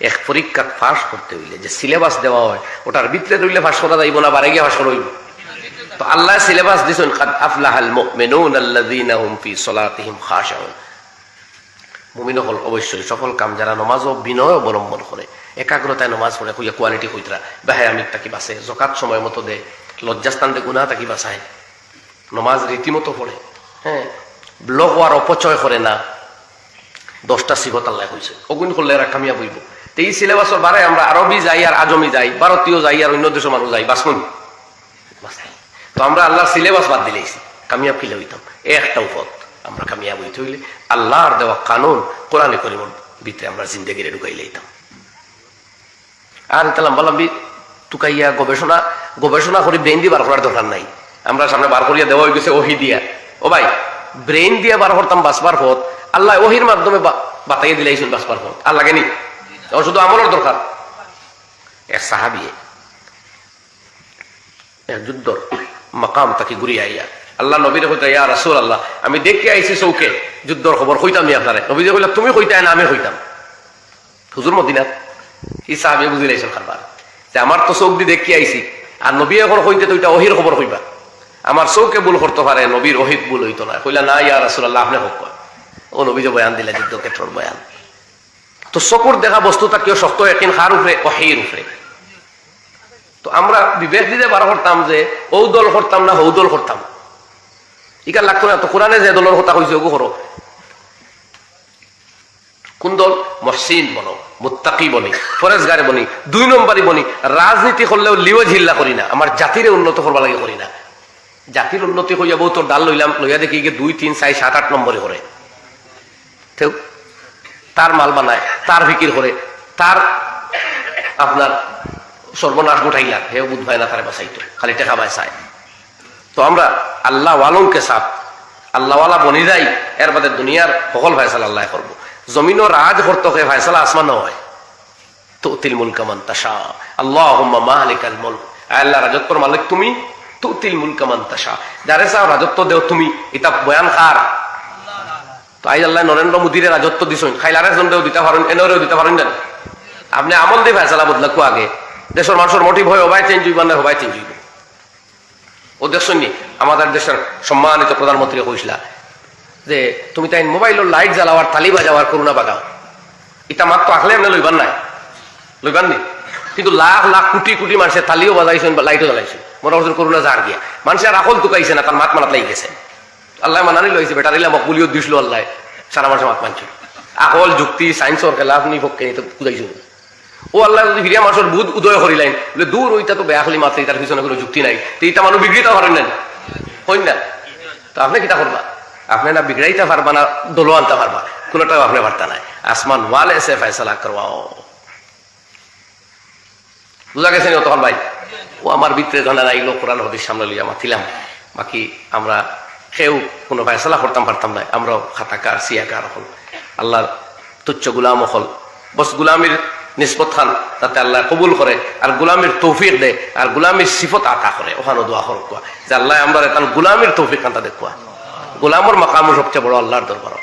এক পরীক্ষা ফাঁস করতে হইলে যে সিলেবাস দেওয়া হয় ওটার ভিতরে রইলে ফাঁস করা যাইব না, বারে গিয়ে ফাঁস করা হইব। তো আল্লাহ সিলেবাস দিয়েছেন কাদ আফলাহাল মুমিনুন আল্লাযীনা হুম ফি সলাতিহিম খাশিউন। মুমিন হল অবশ্যই সফল কাম যারা নামাজ ও বিনয় অবলম্বন করে, একাগ্রতায় নামাজ পড়ে, কইয়া কোয়ালিটি হইতরা বাহায়া মিথ্যা কি বাসে, যাকাত সময় মতো দেয়, লজ্জাস্থান দিয়ে গুনাহ তাকি বাঁচায়, নামাজ রীতিমতো পড়ে, হ্যাঁ, ব্লগ আর অপচয় করে না। 10টা সিফত আল্লাহ কইছে, অগুণ করলে এরা কামিয়াব হইব। তো এই সিলেবাসের বারে আমরা আরবি যাই আর আজমি যাই, ভারতীয় যাই আর অন্য দেশের মানুষ যাই, বাসমুন। তো আমরা আল্লাহর সিলেবাস বাদ দিলেছি, কামিয়াব কিলে হইতাম। একটা পথ আমরা কামিয়াব হইতে হইলে আল্লাহর দেওয়া কানুন কোরআনে করিমের ভিতরে আমরা জিন্দেগিরে ঢুকাই লইতাম। আর তাহলে বললাম টুকাইয়া গবেষণা করে ব্রেন দিয়ে বার করার দরকার নাই। আমরা সামনে বার করিয়া দেওয়া হয়ে গেছে ওহি দিয়া। ও ভাই, ব্রেন দিয়ে বার করতাম বাঁচবার পথ, আল্লাহ ওহির মাধ্যমে বাতাইয়ে দিলাইছেন বাঁচবার পথ। আর লাগেনি, শুধু আমলের দরকার। এক সাহাবিয়ে এক যুদ্ধর মাকাম তাকে ঘুরিয়ে আইয়া আল্লাহ নবীরে কইতা, ইয়া রাসূলুল্লাহ, আমি দেখে আইছি চৌকে যুদ্ধর খবর, কইতাম নি আপনারে। নবীরে কইলা, তুমি কইতাই না আমি কইতাম। হুজুর মদিনাত এই সাহাবী বুঝি লাইছেন খাবার যে আমার তো চৌক দিয়ে দেখে আইছি, আর নবী এখন কইতে তো এটা ওহির খবর কইবা, আমার চৌকে ভুল করতে পারে, নবীর ওহির ভুল হইতো না। কইলা, না ইয়া রাসূলুল্লাহ, আপনি হোক। ও নবী যে বয়ান দিলা যুদ্ধ ক্ষেত্রের বয়ান। তো চকুর দেখা বস্তুটা কেউ শক্ত একিন খার উপরে, ওহির উপরে। তো আমরা বিবেক দিতে বার করতাম যে ও দল করতাম না হৌ দল করতাম, ইকার লাগতো না। তো কোরআনে যে দলের কথা কইছে ওগো করো। কোন দল? মহসিন বনো, মুত্তাকি বনি, ফরেজগারে বনি, 2 নম্বরই বনি। রাজনীতি করলেও লিও ঝিল্লা করি না, আমার জাতিরে উন্নত করবা লাগে করি না। জাতির উন্নতি হইয়া বউ তোর ডাল লইলাম, লইয়া দেখি 2, 3, 4, 7, 8 নম্বরে করে, তার মাল বানায়, তার ফিকির করে, তার আপনার সর্বনাশ গোটাইলা, হেও বুধ ভাই না তারে বাঁচাইতো, খালি টেকা বাঁচায়। তো আমরা আল্লাহ ওয়ালকে সাপ আল্লাহওয়ালা বনি যাই, এর বাদে দুনিয়ার সকল ফয়সালা আল্লাহ করবো। জমিনও রাজ করতে হয়, ফয়সালা আসমানও হয়। তুতিল মুলকা মান তাশা, আল্লাহুম্মা মালিকাল মুলক, আল্লাহ রাজত্বর মালিক তুমি, তুতিল মুলকা মান তাশা, যারে চাও রাজত্ব দেও তুমি। এটা বয়ান কার? তো আই আল্লাহ নরেন্দ্র মোদীর রাজত্ব দিছেন, খাইল আরেকজন দেও দিতে পারেন, এনেও দিতে পারেন না। আপনি আমল দিয়ে ফয়সালা বদলাকো আগে। দেশের মানুষের মোটিভ হয় হবাই চেঞ্জ হইব না হবাই চেঞ্জ হইব। ও দেখছেন নি আমাদের দেশের সম্মানিত প্রধানমন্ত্রী কইসলা যে তুমি তাই মোবাইলের লাইট জ্বালাওয়ার, তালি বাজাওয়ার, করোনা বাগাও। এটা মাত্র আখলে এমনি লইবান নাই, লইবান নি। কিন্তু লাখ লাখ কোটি কোটি মানুষের তালিও বাজাইছেন, লাইটও জ্বালাইছেন, মনে করছেন করোনা জার গিয়া। মানুষের আকল তুকাইছে না, তার মাত মানাত লাগি গেছে। আল্লাহ মানানি লইছে, বেটা দিলাম মকবুলিও দিছিল আল্লাহ, সারা মানুষের মাত মানছে। আকল যুক্তি সায়েন্সর খেলা আপনি পক্ষে বুঝাইছেন। ও আল্লাহ যদি ফিরিয়া মানুষের বুধ উদয় করিলেন, বলে দূর ওইটা তো বেয়াখলি মাত্র, তার পিছনে কোনো যুক্তি নাই। তো এইটা মানুষ বিগড়িতে পারেন না, হইন না। তো আপনি কিতা করবা? আপনি না বিগড়াইতে পারবা না, দোলো আনতে পারবা, কোনোটাও আপনি পারতা নাই। আসমান ওয়ালে সে ফয়সালা করবাও। বুঝা গেছেন তখন ভাই? ও আমার ভিতরে জানা আইলো, কোরআন হাদিস সামনে লইয়া মাতিলাম, বাকি আমরা কেউ কোনো ফয়সালা করতাম পারতাম না। আমরাও খাতাকার সিয়াকার হল, আল্লাহর তুচ্ছ গুলাম হল। বস গুলামির নিসবত খান তাতে আল্লাহ কবুল করে, আর গুলামির তৌফিক দেয়, আর গুলামির সিফত আতা করে। ওখানে দোয়া করো যে আল্লাহ আমরা গুলামির তৌফিক খান তা দেখুয়া। গোলামর মাকামও সবচেয়ে বড় আল্লাহর দরবার।